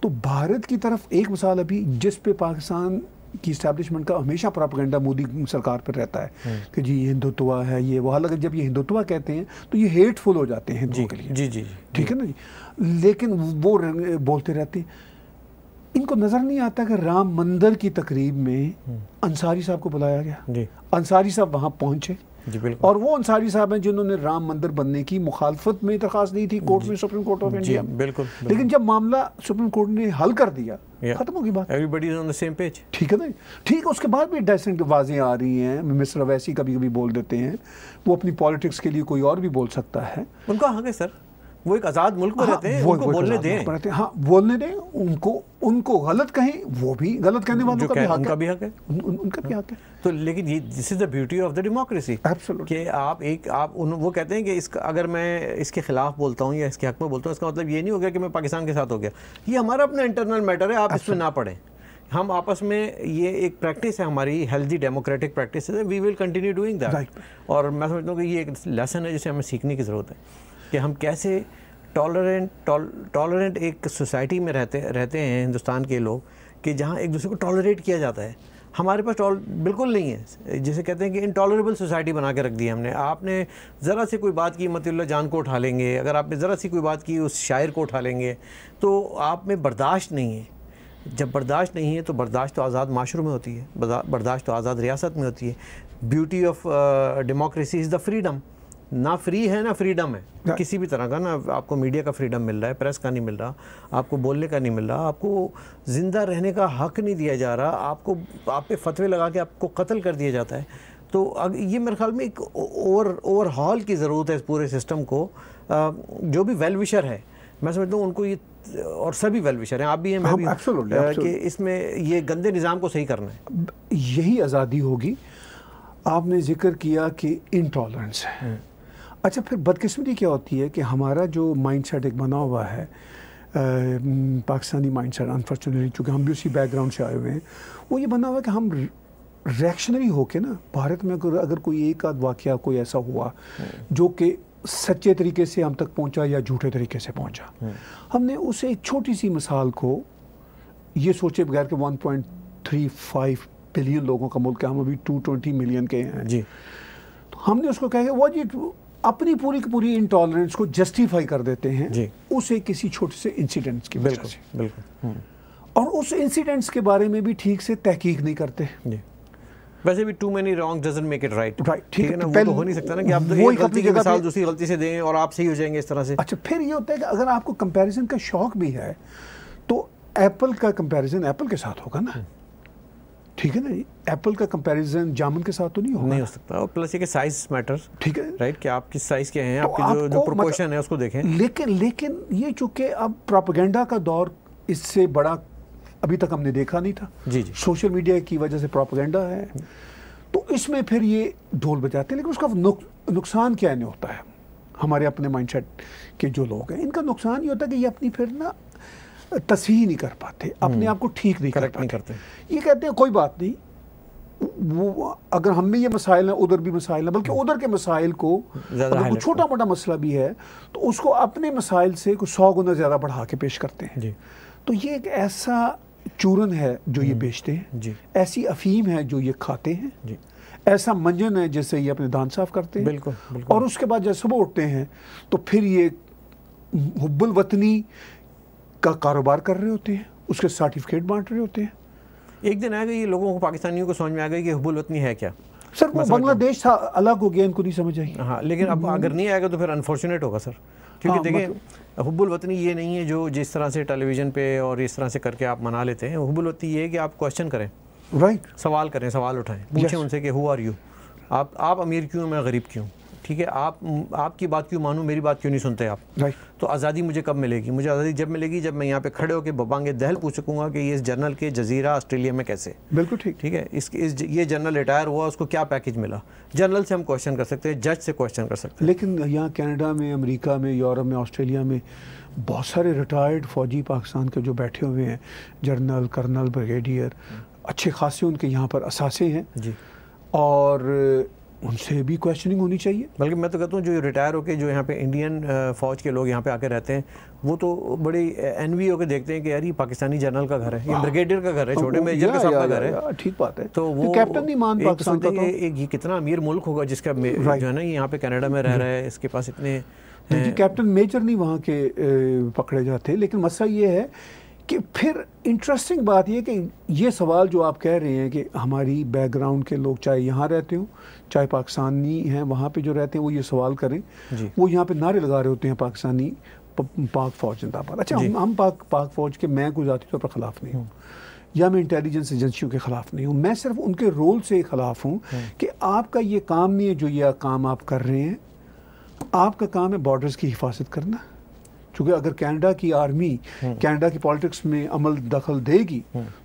तो भारत की तरफ एक मिसाल अभी जिस पे पाकिस्तान की इस्टेब्लिशमेंट का हमेशा प्रोपेगेंडा मोदी सरकार पर रहता है कि जी ये हिंदुत्व है, ये वो। हालांकि जब ये हिंदुत्व कहते हैं तो ये हेटफुल हो जाते हैं हिंदुओं के लिए। जी जी, ठीक है ना जी, लेकिन वो बोलते रहते हैं। इनको नजर नहीं आता कि राम मंदिर की तकरीब में अंसारी साहब को बुलाया गया, अंसारी साहब वहां पहुंचे और वो अंसारी साहब हैं जिन्होंने राम मंदिर बनने की मुखालफत में दरखास्त दी थी कोर्ट में, सुप्रीम कोर्ट ऑफ इंडिया। बिल्कुल। लेकिन जब मामला सुप्रीम कोर्ट ने हल कर दिया, खत्म होगी बात, everybody is on the same page. ठीक है ना, ठीक। उसके बाद भी डिसेंट आवाजें आ रही हैं, मिस्टर अवैसी कभी कभी बोल देते हैं, वो अपनी पॉलिटिक्स के लिए कोई और भी बोल सकता है, उनका हक है सर, वो एक आज़ाद मुल्क में रहते हैं, उनको बोलने दें। हाँ बोलने दें उनको गलत कहें, वो भी गलत कहने वालों का भी हक है, उनका भी हक है, उनका भी हक है। तो लेकिन ये this is the beauty of the democracy कि आप वो कहते हैं कि इसका अगर मैं इसके खिलाफ बोलता हूँ या इसके हक में बोलता हूँ, इसका मतलब ये नहीं हो गया कि मैं पाकिस्तान के साथ हो गया। ये हमारा अपना इंटरनल मैटर है, आप इसमें ना पढ़ें। हम आपस में, ये एक प्रैक्टिस है हमारी, हेल्दी डेमोक्रेटिक प्रैक्टिस है, we will continue doing that. और मैं समझता हूँ कि ये एक लेसन है जिसे हमें सीखने की ज़रूरत है कि हम कैसे टॉलरेंट एक सोसाइटी में रहते हैं हिंदुस्तान के लोग, कि जहाँ एक दूसरे को टॉलरेट किया जाता है। हमारे पास बिल्कुल नहीं है, जिसे कहते हैं कि इनटॉलरेबल सोसाइटी बना के रख दी हमने। आपने ज़रा सी कोई बात की मतिउल्लाह जान को उठा लेंगे, अगर आपने ज़रा सी कोई बात की उस शायर को उठा लेंगे, तो आप में बर्दाश्त नहीं है। जब बर्दाश्त नहीं है तो बर्दाश्त तो आज़ाद माशरे में होती है, बर्दाश्त तो आज़ाद रियासत में होती है। Beauty of democracy is the freedom. ना फ्री है ना फ्रीडम है किसी भी तरह का, ना आपको मीडिया का फ्रीडम मिल रहा है, प्रेस का नहीं मिल रहा, आपको बोलने का नहीं मिल रहा, आपको ज़िंदा रहने का हक़ नहीं दिया जा रहा, आप पे फतवे लगा के आपको कत्ल कर दिया जाता है। तो ये मेरे ख्याल में एक ओवरहॉल की ज़रूरत है इस पूरे सिस्टम को। जो भी वेल विशर है, मैं समझता हूँ उनको ये, और सभी वेल विशर हैं, आप भी हैं, मैं भी हूँ, कि इसमें ये गंदे निज़ाम को सही करना है। यही आज़ादी होगी। आपने जिक्र किया कि इंटॉलरेंस है। अच्छा, फिर बदकिस्मती क्या होती है कि हमारा जो माइंडसेट एक बना हुआ है, पाकिस्तानी माइंडसेट, अनफॉर्चुनेटली चूँकि हम भी उसी बैकग्राउंड से आए हुए हैं, वो ये बना हुआ है कि हम रिएक्शनरी होके ना, भारत में अगर कोई एक आध वाक़या कोई ऐसा हुआ जो कि सच्चे तरीके से हम तक पहुंचा या झूठे तरीके से पहुंचा, हमने उस एक छोटी सी मिसाल को ये सोचे बगैर कि 1.35 बिलियन लोगों का मुल्क है, हम अभी 220 मिलियन के हैं जी, तो हमने उसको कहा वो जी अपनी पूरी की पूरी इंटॉलरेंस को जस्टिफाई कर देते हैं जी, उसे किसी छोटे से इंसिडेंट्स की वजह से। बिल्कुल। और उस इंसिडेंट्स के बारे में भी ठीक से तहकीक नहीं करते जी। वैसे भी too many wrong doesn't make it right, ठीक है ना, वो तो हो नहीं सकता ना कि आप एक गलती की मिसाल दूसरी गलती से दें और आप सही हो जाएंगे इस तरह से। अच्छा, फिर ये होता है कि अगर आपको कंपैरिजन का शौक भी है तो एप्पल का कंपैरिजन एप्पल के साथ होगा ना, ठीक ठीक है ना, एप्पल का कंपैरिजन जामुन के साथ तो नहीं होगा, नहीं हो सकता। और प्लस ये कि साइज मैटर्स, ठीक है राइट, कि आप किस साइज के हैं, तो आपकी जो प्रोपोर्शन है उसको देखें। लेकिन ये चूंकि अब प्रोपेगेंडा का दौर, इससे बड़ा अभी तक हमने देखा नहीं था। जी जी, सोशल मीडिया की वजह से प्रोपेगेंडा है, तो इसमें फिर ये ढोल बजाते हैं। लेकिन उसका नुकसान क्या नहीं होता है, हमारे अपने माइंडसेट के जो लोग हैं, इनका नुकसान ये होता है कि ये अपनी फिर ना तस्हीह नहीं कर पाते, अपने आप को ठीक नहीं करते। ये कहते हैं कोई बात नहीं, वो अगर हम में ये मसाइल हैं उधर भी मसाइल हैं, बल्कि उधर के मसाइल को अगर कोई छोटा मोटा मसला भी है तो उसको अपने मसाइल से कुछ 100 गुना ज़्यादा बढ़ा के पेश करते हैं जी। तो ये एक ऐसा चूरन है जो ये बेचते हैं जी, ऐसी अफीम है जो ये खाते हैं जी, ऐसा मंजन है जिससे ये अपने दांत साफ करते हैं। बिल्कुल, बिल्कुल। और उसके बाद जब सुबह उठते हैं तो फिर ये हुब्बुल वतनी का कारोबार कर रहे होते हैं, उसके सर्टिफिकेट बांट रहे होते हैं। एक दिन आएगा ये लोगों को, पाकिस्तानियों को समझ में आ गया कि हुब्बुल वतनी है क्या। सर वो बांग्लादेश था, अलग हो गया, इनको नहीं समझ आई। हाँ, लेकिन अब अगर नहीं आएगा तो फिर अनफॉर्चुनेट होगा सर, क्योंकि देखें हुब्बुल वतनी ये नहीं है जो जिस तरह से टेलीविज़न पे और इस तरह से करके आप मना लेते हैं। हुब्बुल वतनी ये है कि आप क्वेश्चन करें, राइट, सवाल करें, सवाल उठाएं, पूछें उनसे कि हु आर यू, आप अमीर क्यों, मैं गरीब क्यों, ठीक है, आपकी बात क्यों मानूं, मेरी बात क्यों नहीं सुनते आप, राइट। तो आज़ादी मुझे कब मिलेगी? मुझे आज़ादी जब मिलेगी जब मैं यहाँ पे खड़े होकर बबांगे दहल पूछ सकूँगा कि ये जर्नल के जजीरा ऑस्ट्रेलिया में कैसे। बिल्कुल ठीक, ठीक है। ये जर्नल रिटायर हुआ, उसको क्या पैकेज मिला? जर्नल से हम क्वेश्चन कर सकते हैं, जज से क्वेश्चन कर सकते हैं। लेकिन यहाँ कनाडा में, अमेरिका में, यूरोप में, ऑस्ट्रेलिया में बहुत सारे रिटायर्ड फ़ौजी पाकिस्तान के जो बैठे हुए हैं, जनरल, कर्नल, ब्रिगेडियर, अच्छे खासे उनके यहाँ पर असासे हैं जी, और उनसे भी क्वेश्चनिंग होनी चाहिए। बल्कि मैं तो कहता हूँ जो रिटायर होकर जो यहाँ पे इंडियन फ़ौज के लोग यहाँ पे आके रहते हैं, वो तो बड़े एनवी होकर देखते हैं कि यार ये पाकिस्तानी जनरल का घर है, ये ब्रिगेडियर का घर है, छोटे मेजर का साहब का घर है। ठीक बात है। तो वो कैप्टन नहीं मान पाकिस्तान का, ये कितना अमीर मुल्क होगा जिसका जो है ना यहाँ पे कनाडा में रह रहा है, इसके पास इतने कैप्टन मेजर नहीं वहाँ के पकड़े जाते। लेकिन मसला ये है कि फिर इंटरेस्टिंग बात यह कि ये सवाल जो आप कह रहे हैं कि हमारी बैकग्राउंड के लोग चाहे यहाँ रहते हों चाहे पाकिस्तानी हैं वहाँ पे जो रहते हैं वो ये सवाल करें, वो यहाँ पे नारे लगा रहे होते हैं पाकिस्तानी पाक फ़ौज जिंदाबाद। अच्छा, हम पाक फ़ौज के, मैं कोई ज़ाती तौर पर ख़िलाफ़ नहीं हूँ या मैं इंटेलिजेंस एजेंसियों के ख़िलाफ़ नहीं हूँ, मैं सिर्फ उनके रोल से ख़िलाफ़ हूँ कि आपका ये काम नहीं है जो ये काम आप कर रहे हैं। आपका काम है बॉर्डर्स की हिफाजत करना, क्योंकि अगर कनाडा की आर्मी कनाडा की पॉलिटिक्स में अमल दखल देगी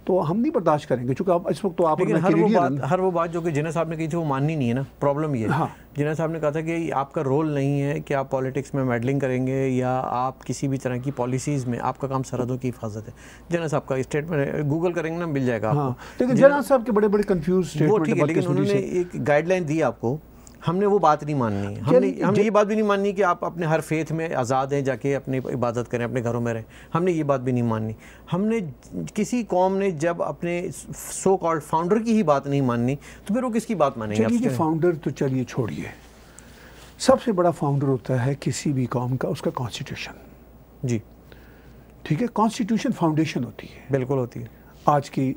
तो हम नहीं बर्दाश्त करेंगे, क्योंकि आप इस वक्त तो आप हर वो बात जो कि जिन्ना साहब ने कही थी वो माननी नहीं है ना। प्रॉब्लम ये है, जिन्ना साहब ने कहा था कि आपका रोल नहीं है कि आप पॉलिटिक्स में मेडलिंग करेंगे या आप किसी भी तरह की पॉलिसीज़ में, आपका काम सरहदों की हिफाजत है। जिन्ना साहब का स्टेटमेंट गूगल करेंगे ना, मिल जाएगा आपको। लेकिन जिन्ना साहब के बड़े बड़े कंफ्यूज स्टेटमेंट, ठीक है, लेकिन उन्होंने एक गाइडलाइन दी आपको, हमने वो बात नहीं माननी है। हमने ये बात भी नहीं माननी कि आप अपने हर फेथ में आज़ाद हैं, जाके अपनी इबादत करें, अपने घरों में रहें। हमने ये बात भी नहीं माननी। हमने किसी कौम ने जब अपने सो कॉल्ड फाउंडर की ही बात नहीं माननी तो फिर वो किसकी बात मानेंगे? चलिए फाउंडर तो चलिए छोड़िए, सबसे बड़ा फाउंडर होता है किसी भी कौम का उसका कॉन्स्टिट्यूशन जी, ठीक है। कॉन्स्टिट्यूशन फाउंडेशन होती है, बिल्कुल होती है आज की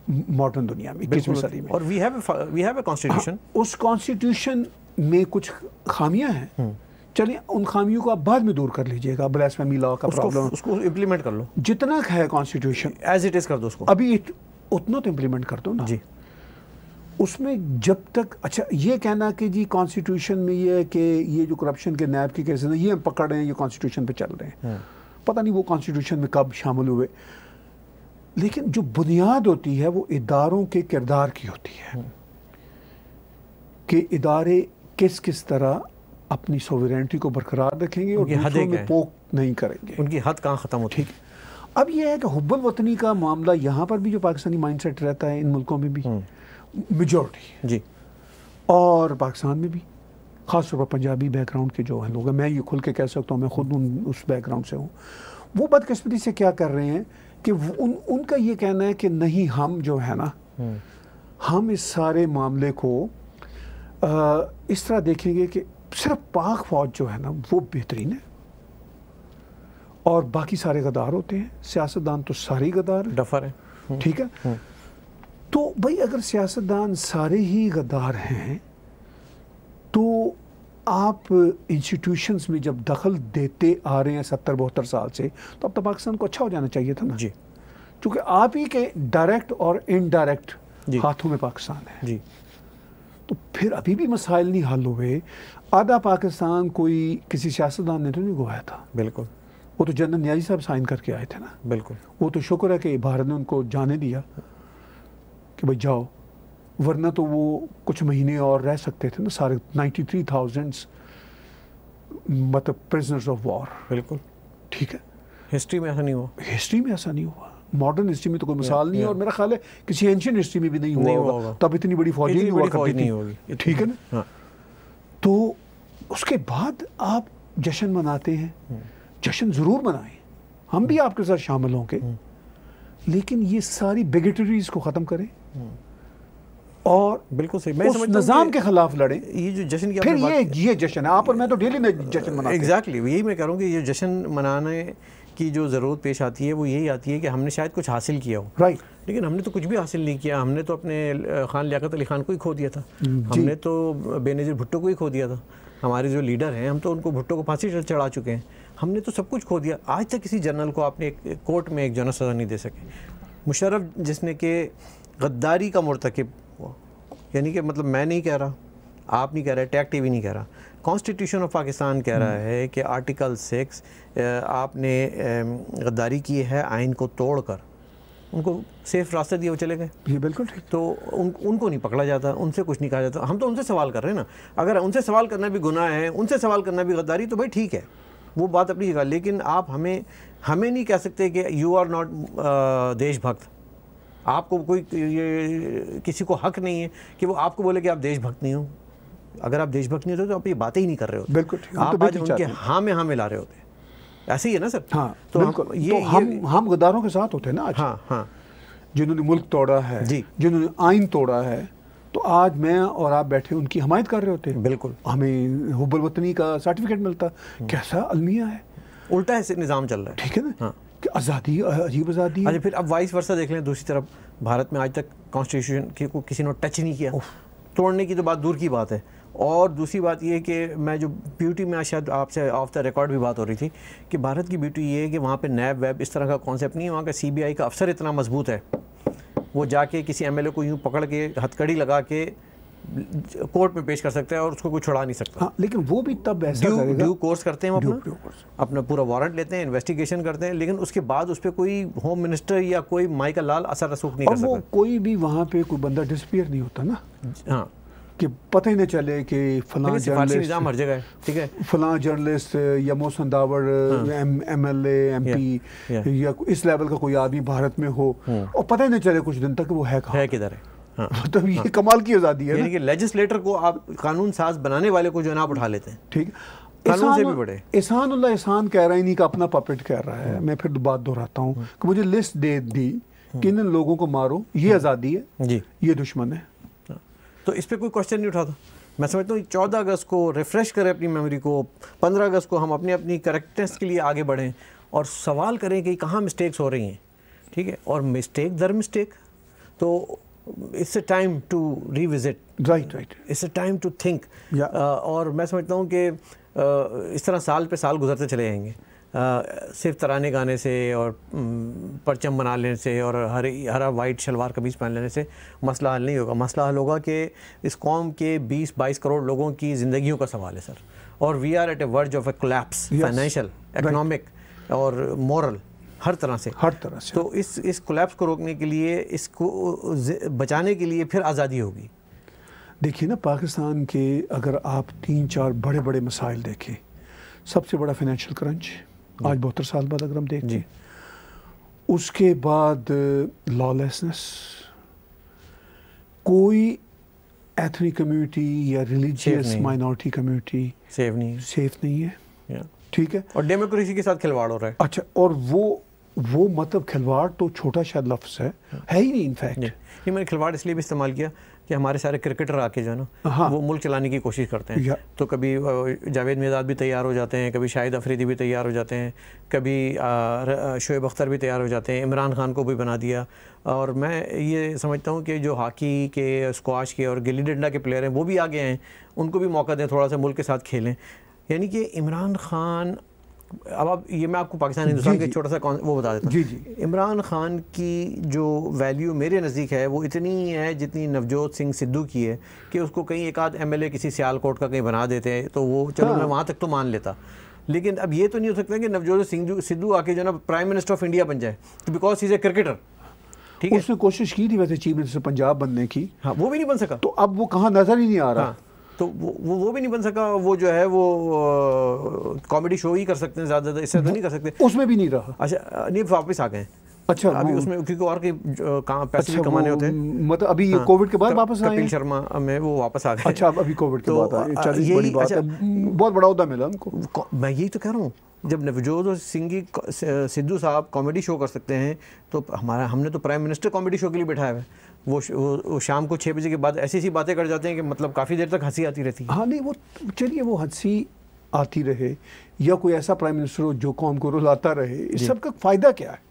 मॉडर्न दुनिया में, 21वीं सदी में। और वी हैव अ कॉन्स्टिट्यूशन। उस कॉन्स्टिट्यूशन में कुछ खामियां हैं, चलिए उन खामियों को आप बाद में दूर कर लीजिएगा। ब्लास्फेमी लॉ का प्रॉब्लम, उसको इम्प्लीमेंट कर लो, जितना है कॉन्स्टिट्यूशन एज इट इज कर दो उसको, अभी उतना तो इम्प्लीमेंट कर दो ना जी। उसमें जब तक, अच्छा ये कहना कि जी कॉन्स्टिट्यूशन में ये है कि ये जो करप्शन के नैब के केसेस हैं ये हम पकड़ रहे हैं, ये कॉन्स्टिट्यूशन पे चल रहे हैं, पता नहीं वो कॉन्स्टिट्यूशन में कब शामिल हुए। लेकिन जो बुनियाद होती है वो इदारों के किरदार की होती है कि इदारे किस किस तरह अपनी सोवरेनिटी को बरकरार रखेंगे और दूसरों में पोक नहीं करेंगे, उनकी हद कहाँ ख़त्म होती है। अब यह है कि हुब्बुल वतनी का मामला यहाँ पर भी जो पाकिस्तानी माइंडसेट रहता है, इन मुल्कों में भी मेजॉरिटी जी, और पाकिस्तान में भी ख़ास तौर पर पंजाबी बैकग्राउंड के जो हैं लोग हैं, मैं ये खुल के कह सकता हूँ, मैं खुद उस बैकग्राउंड से हूँ। वो बदकिस्मती से क्या कर रहे हैं कि उनका ये कहना है कि नहीं, हम जो है ना, हम इस सारे मामले को इस तरह देखेंगे कि सिर्फ पाक फौज जो है ना वो बेहतरीन है और बाकी सारे गद्दार होते हैं। सियासतदान तो सारे गद्दार डफर है, ठीक है। तो भाई अगर सियासतदान सारे ही गद्दार हैं तो आप इंस्टीट्यूशंस में जब दखल देते आ रहे हैं 70-72 साल से, तो अब तो पाकिस्तान को अच्छा हो जाना चाहिए था ना जी, क्योंकि आप ही के डायरेक्ट और इनडायरेक्ट हाथों में पाकिस्तान है जी। तो फिर अभी भी मसाइल नहीं हल हुए। आधा पाकिस्तान कोई किसी सियासतदान ने तो नहीं गवाया था, बिल्कुल। वो तो जनरल न्याजी साहब साइन करके आए थे ना। बिल्कुल। वो तो शुक्र है कि भारत ने उनको जाने दिया कि भाई जाओ, वरना तो वो कुछ महीने और रह सकते थे ना सारे 93,000 मतलब प्रिजनर्स ऑफ वॉर। बिल्कुल ठीक है, हिस्ट्री में ऐसा नहीं हुआ, हिस्ट्री में ऐसा नहीं हुआ, मॉडर्न हिस्ट्री में तो कोई मिसाल नहीं है, और मेरा ख्याल है किसी एंशियंट हिस्ट्री में भी नहीं हुआ होगा, तब इतनी बड़ी फौज नहीं हुआ करती थी। ठीक है ना। हाँ। तो उसके बाद आप जश्न मनाते हैं, जश्न ज़रूर मनाएं, हम भी आपके साथ शामिल होंगे, लेकिन ये सारी बिगेटरीज को ख़त्म करें और बिल्कुल सही, मैं उस निज़ाम के खिलाफ लड़े। ये जो जश्न की फिर ये जश्न है, आप और मैं तो डेली जश्न मनाते हैं। एग्जैक्टली, यही मैं कह रहा हूँ कि ये जश्न मनाने की जो ज़रूरत पेश आती है वो यही आती है कि हमने शायद कुछ हासिल किया हो, राइट, लेकिन हमने तो कुछ भी हासिल नहीं किया। हमने तो अपने खान लियाकत अली खान को ही खो दिया था, हमने तो बेनज़ीर भुट्टो को ही खो दिया था, हमारे जो लीडर हैं हम तो उनको भुट्टो को फांसी चढ़ा चुके हैं, हमने तो सब कुछ खो दिया। आज तक किसी जनरल को आपने एक कोर्ट में एक जनरल सज़ा नहीं दे सके। मुशर्रफ जिसने कि गद्दारी का मुर्तकिब, यानी कि मतलब मैं नहीं कह रहा, आप नहीं कह रहे, टैग टीवी नहीं कह रहा, कॉन्स्टिट्यूशन ऑफ पाकिस्तान कह रहा है कि आर्टिकल 6 आपने गद्दारी की है आइन को तोड़कर, उनको सेफ रास्ते दिए, वो चले गए। ये बिल्कुल ठीक। तो उनको नहीं पकड़ा जाता, उनसे कुछ नहीं कहा जाता। हम तो उनसे सवाल कर रहे हैं ना, अगर उनसे सवाल करना भी गुनाह है, उनसे सवाल करना भी गद्दारी, तो भाई ठीक है, वो बात अपनी जगह। लेकिन आप हमें नहीं कह सकते कि यू आर नॉट देशभक्त। आपको कोई ये किसी को हक नहीं है कि वो आपको बोले कि आप देशभक्त नहीं हो। अगर आप देशभक्त नहीं होते तो आप ये बातें ही नहीं कर रहे होते। बिल्कुल, आप आज उनके हाँ में हाँ मिला रहे होते। ऐसे ही है ना सर? हाँ, तो हम गद्दारों के साथ होते हैं ना आज। हाँ हाँ, जिन्होंने मुल्क तोड़ा है, जिन्होंने आइन तोड़ा है, तो आज मैं और आप बैठे उनकी हमायत कर रहे होते हैं। बिल्कुल, हमें हुब्बुल वतनी का सर्टिफिकेट मिलता। कैसा अलमिया है, उल्टा है निज़ाम चल रहा है। ठीक है ना। हाँ। कि आज़ादी, अजीब आज़ादी। अच्छा, फिर अब वाइस वर्सा देख लें, दूसरी तरफ भारत में आज तक कॉन्स्टिट्यूशन को किसी ने टच नहीं किया, तोड़ने की तो बात दूर की बात है। और दूसरी बात ये है कि मैं जो ब्यूटी में शायद आपसे ऑफ द रिकॉर्ड भी बात हो रही थी कि भारत की ब्यूटी ये है कि वहाँ पे नैब वेब इस तरह का कॉन्सेप्ट नहीं है, वहाँ का CBI का अफसर इतना मजबूत है, वो जाके किसी MLA को यूँ पकड़ के हथकड़ी लगा के कोर्ट में पेश कर सकता है और उसको कोई छुड़ा नहीं सकता। हाँ, लेकिन वो भी तब ऐसा करेगा, ड्यू कोर्स करते हैं, अपना पूरा वारंट लेते हैं, इन्वेस्टिगेशन करते हैं, लेकिन उसके बाद उस पर कोई होम मिनिस्टर या कोई माइकल लाल असर रसूख नहीं कर सकता। वो कोई भी वहाँ पे कोई बंदा डिसअपीयर नहीं होता ना। हाँ, कि पता ही नहीं चले कि फलां जर्नलिस्ट हर जगह है, ठीक है, फलां जर्नलिस्ट या मोहसिन दावड़ MLA MP या इस लेवल का कोई आदमी भारत में हो और पता ही नहीं चले कुछ दिन तक वो है कहाँ, है किधर है। हाँ, मतलब ये कमाल की आज़ादी है, यानी कि लेजिस्लेटर को, आप कानून साज बनाने वाले को जो है ना आप उठा लेते हैं। ठीक है, कानून से भी बड़े। एहसानुल्लाह एहसान कह रहा है, नहीं का अपना पपेट कह रहा है। मैं फिर बात दोहराता हूँ कि मुझे लिस्ट दे दी कि इन लोगों को मारो, ये आज़ादी है जी, ये दुश्मन है, तो इस पर कोई क्वेश्चन नहीं उठाता। मैं समझता हूँ 14 अगस्त को रिफ़्रेश करें अपनी मेमोरी को, 15 अगस्त को हम अपनी करेक्टनेस के लिए आगे बढ़ें और सवाल करें कि कहाँ मिस्टेक्स हो रही हैं। ठीक है, और मिस्टेक दर मिस्टेक, तो it's a time to revisit, right, it's a time to think. और मैं समझता हूँ कि इस तरह साल पे साल गुजरते चले जाएंगे, सिर्फ तराने गाने से और परचम बना लेने से और हरा वाइट शलवार कमीज़ पहन लेने से मसला हल नहीं होगा। मसला हल होगा कि इस कौम के 20-22 करोड़ लोगों की ज़िंदगियों का सवाल है सर, और we are at a verge of a collapse, financial, economic और मॉरल, हर तरह से। तो इस कोलैप्स को रोकने के लिए, इसको बचाने के लिए फिर आज़ादी होगी। देखिए ना, पाकिस्तान के अगर आप 3-4 बड़े बड़े मसाइल देखें, सबसे बड़ा फाइनेंशियल क्रंच आज 72 साल बाद अगर हम देखें, उसके बाद लॉलेसनेस, कोई एथनिक कम्युनिटी या रिलीजियस माइनॉरिटी कम्युनिटी सेफ नहीं है, ठीक है, और डेमोक्रेसी के साथ खिलवाड़ हो रहा है। अच्छा, और वो मतलब खिलवाड़ तो छोटा शायद लफ्ज़ है ही नहीं। इनफैक्ट ये मैंने खिलवाड़ इसलिए भी इस्तेमाल किया कि हमारे सारे क्रिकेटर आके जो है ना वो मुल्क चलाने की कोशिश करते हैं। तो कभी जावेद मिर्ज़ा भी तैयार हो जाते हैं, कभी शाहिद अफरीदी भी तैयार हो जाते हैं, कभी शोएब अख्तर भी तैयार हो जाते हैं, इमरान खान को भी बना दिया। और मैं ये समझता हूँ कि जो हॉकी के, स्क्वाश के और गिल्ली डंडा के प्लेयर हैं वो भी आगे हैं, उनको भी मौका दें, थोड़ा सा मुल्क के साथ खेलें। यानी कि इमरान खान अब ये मैं आपको पाकिस्तान हिंदुस्तान का छोटा सा वो बता देता हूँ। इमरान खान की जो वैल्यू मेरे नज़दीक है वो इतनी है जितनी नवजोत सिंह सिद्धू की है कि उसको कहीं एक आध MLA किसी सियालकोट का कहीं बना देते हैं तो वो चलो मैं वहाँ तक तो मान लेता, लेकिन अब ये तो नहीं हो सकता कि नवजोत सिंह सिद्धू आके जो ना प्राइम मिनिस्टर ऑफ इंडिया बन जाए, because he is a cricketer. ठीक है, उसने कोशिश की थी वैसे चीफ मिनिस्टर पंजाब बनने की, हाँ वो भी नहीं बन सका, तो अब वो कहाँ नजर ही नहीं आ रहा। तो वो भी नहीं बन सका। वो जो है वो कॉमेडी शो ही कर सकते हैं, ज़्यादा इससे तो नहीं कर सकते। उसमें भी नहीं रहा। अच्छा नहीं, वापस आ गए। अच्छा, अभी उसमें क्योंकि और के पैसे भी कमाने होते हैं, मतलब अभी ये कोविड के बाद वापस आए। कपिल शर्मा में वो वापस आ गए। अच्छा, अभी कोविड के बाद आए, चलिए बड़ी बात है, बहुत बड़ा ओहदा मिला उनको। मैं यही तो कह रहा हूँ, जब नवजोत सिंह सिद्धू साहब कॉमेडी शो कर सकते हैं तो हमने तो प्राइम मिनिस्टर कॉमेडी शो के लिए बैठाया है। वो शाम को 6 बजे के बाद ऐसी बातें कर जाते हैं कि मतलब काफ़ी देर तक हंसी आती रहती है। हाँ नहीं, वो चलिए वो हंसी आती रहे या कोई ऐसा प्राइम मिनिस्टर हो जो कौम को रुलाता रहे, इस सब का फ़ायदा क्या है?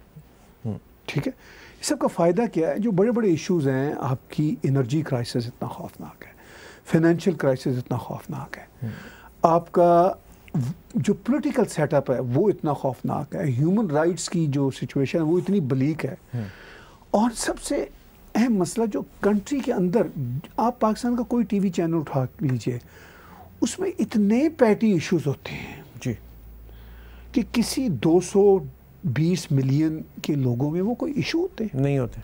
ठीक है, इस सब का फ़ायदा क्या है? जो बड़े बड़े इश्यूज़ हैं, आपकी एनर्जी क्राइसिस इतना खौफनाक है, फाइनेंशियल क्राइसिस इतना खौफनाक है, आपका जो पॉलिटिकल सेटअप है वो इतना खौफनाक है, ह्यूमन राइट्स की जो सिचुएशन है वो इतनी बलीक है, और सबसे अहम मसला जो कंट्री के अंदर, आप पाकिस्तान का कोई टीवी चैनल उठा लीजिए, उसमें इतने पैटी इश्यूज होते हैं जी कि किसी 220 मिलियन के लोगों में वो कोई इशू होते नहीं होते,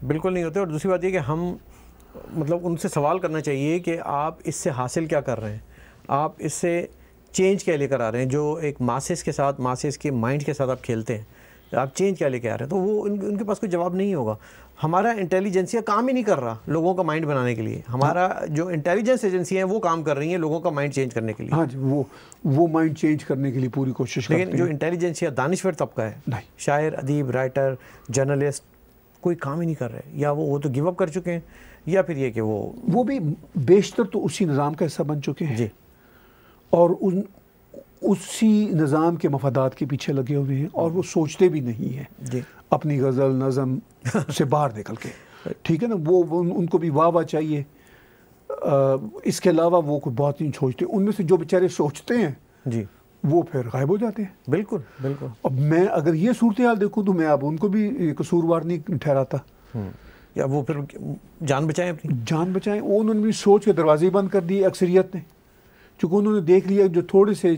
बिल्कुल नहीं होते। और दूसरी बात ये कि हम मतलब उनसे सवाल करना चाहिए कि आप इससे हासिल क्या कर रहे हैं, आप इससे चेंज क्या लेकर आ रहे हैं। जो एक मासेस के साथ, मासेस के माइंड के साथ आप खेलते हैं, आप चेंज क्या लेके आ रहे हैं, तो वो उनके पास कोई जवाब नहीं होगा। हमारा इंटेलिजेंसिया काम ही नहीं कर रहा लोगों का माइंड बनाने के लिए। हमारा जो इंटेलिजेंस एजेंसी है वो काम कर रही है लोगों का माइंड चेंज करने के लिए। हाँ जी, वो माइंड चेंज करने के लिए पूरी कोशिश करते हैं। लेकिन जो इंटेलिजेंसिया दानिश्वर तबका है, नहीं, शायर, अदीब, राइटर, जर्नलिस्ट, कोई काम ही नहीं कर रहे। या वो तो गिव अप कर चुके हैं, या फिर ये कि वो भी बेशतर तो उसी निज़ाम का हिस्सा बन चुके हैं जी, और उसी निज़ाम के मफादात के पीछे लगे हुए हैं, और वो सोचते भी नहीं हैं जी अपनी गज़ल नज़म से बाहर निकल के। ठीक है ना, वो उनको भी वाह चाहिए, इसके अलावा वो कोई बात नहीं सोचते। उनमें से जो बेचारे सोचते हैं जी, वो फिर गायब हो जाते हैं। बिल्कुल बिल्कुल। अब मैं अगर ये सूरत हाल देखूँ तो मैं अब उनको भी कसूरवार नहीं ठहराता। या वो फिर जान बचाएं, अपनी जान बचाएं। वो उन्होंने भी सोच के दरवाजे बंद कर दिए अक्सरियत ने, क्योंकि उन्होंने देख लिया जो थोड़े से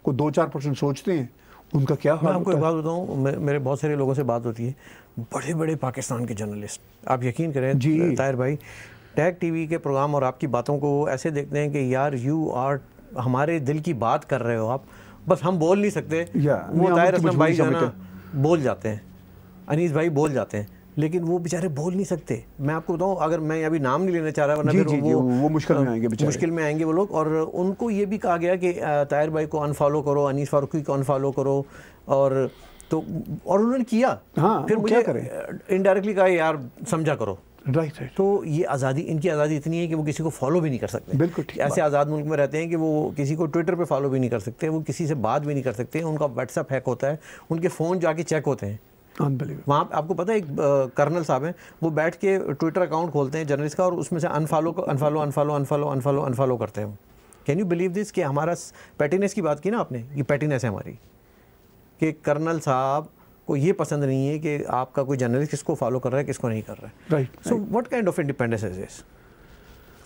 को 2-4% सोचते हैं उनका क्या हाल होता है। मैं आपको एक बात बताऊँ, मेरे बहुत सारे लोगों से बात होती है, बड़े बड़े पाकिस्तान के जर्नलिस्ट, आप यकीन करें जी ताहिर भाई, टैग टीवी के प्रोग्राम और आपकी बातों को ऐसे देखते हैं कि यार यू आर हमारे दिल की बात कर रहे हो आप, बस हम बोल नहीं सकते। वो ताहिर असलम भाई जो ना बोल जाते हैं, अनीस भाई बोल जाते हैं, लेकिन वो बेचारे बोल नहीं सकते। मैं आपको बताऊं, अगर मैं अभी नाम नहीं लेना चाह रहा, वरना फिर वो मुश्किल में आएंगे, मुश्किल में आएंगे वो लोग। और उनको ये भी कहा गया कि ताहिर भाई को अनफॉलो करो, अनीस फारूकी को अनफॉलो करो, और तो और उन्होंने किया। हाँ, फिर मुझे इनडायरेक्टली कहा यार समझा करो। राइट। तो ये आज़ादी, इनकी आज़ादी इतनी है कि वो किसी को फॉलो भी नहीं कर सकते। बिल्कुल ठीक। ऐसे आज़ाद मुल्क में रहते हैं कि वो किसी को ट्विटर पे फॉलो भी नहीं कर सकते, वो किसी से बात भी नहीं कर सकते, उनका व्हाट्सएप हैक होता है, उनके फ़ोन जाके चेक होते हैं। वहाँ आपको पता है एक कर्नल साहब हैं, वो बैठ के ट्विटर अकाउंट खोलते हैं जर्नलिस्ट का, और उसमें से अनफॉलो करते हैं। कैन यू बिलीव दिस कि हमारा पैटिनेस की बात की ना आपने, ये पैटिनेस है हमारी, कि कर्नल साहब को ये पसंद नहीं है कि आपका कोई जर्नलिस्ट किसको फॉलो कर रहा है, किसको नहीं कर रहा है। Right. So what kind of independence is this?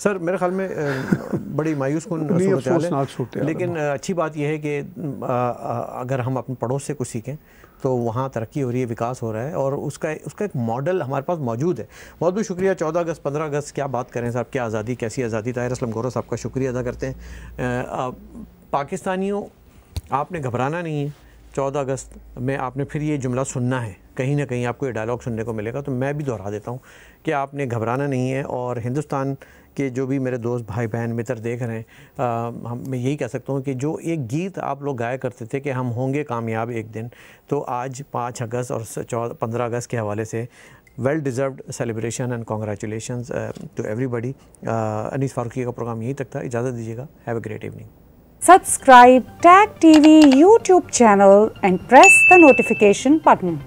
Sir मेरे ख्याल में बड़ी मायूसकुन सूरत है, लेकिन अच्छी बात यह है कि अगर हम अपने पड़ोस से कुछ सीखें तो वहाँ तरक्की हो रही है, विकास हो रहा है, और उसका एक मॉडल हमारे पास मौजूद है। बहुत बहुत शुक्रिया। 14 अगस्त 15 अगस्त क्या बात करें साहब, क्या आज़ादी, कैसी आज़ादी। ताहिर असलम गोरो साहब का शुक्रिया अदा करते हैं। पाकिस्तानियों, आपने घबराना नहीं है। 14 अगस्त में आपने फिर ये जुमला सुनना है, कहीं ना कहीं आपको ये डायलॉग सुनने को मिलेगा, तो मैं भी दोहरा देता हूँ कि आपने घबराना नहीं है। और हिंदुस्तान के जो भी मेरे दोस्त, भाई बहन, मित्र देख रहे हैं, मैं यही कह सकता हूँ कि जो एक गीत आप लोग गाया करते थे कि हम होंगे कामयाब एक दिन, तो आज 5 अगस्त और 15 अगस्त के हवाले से well deserved celebration and congratulations to everybody. Anees Farooqui का प्रोग्राम यहीं तक था, इजाज़त दीजिएगा। Have a great evening. Subscribe Tag TV YouTube channel and press the notification button.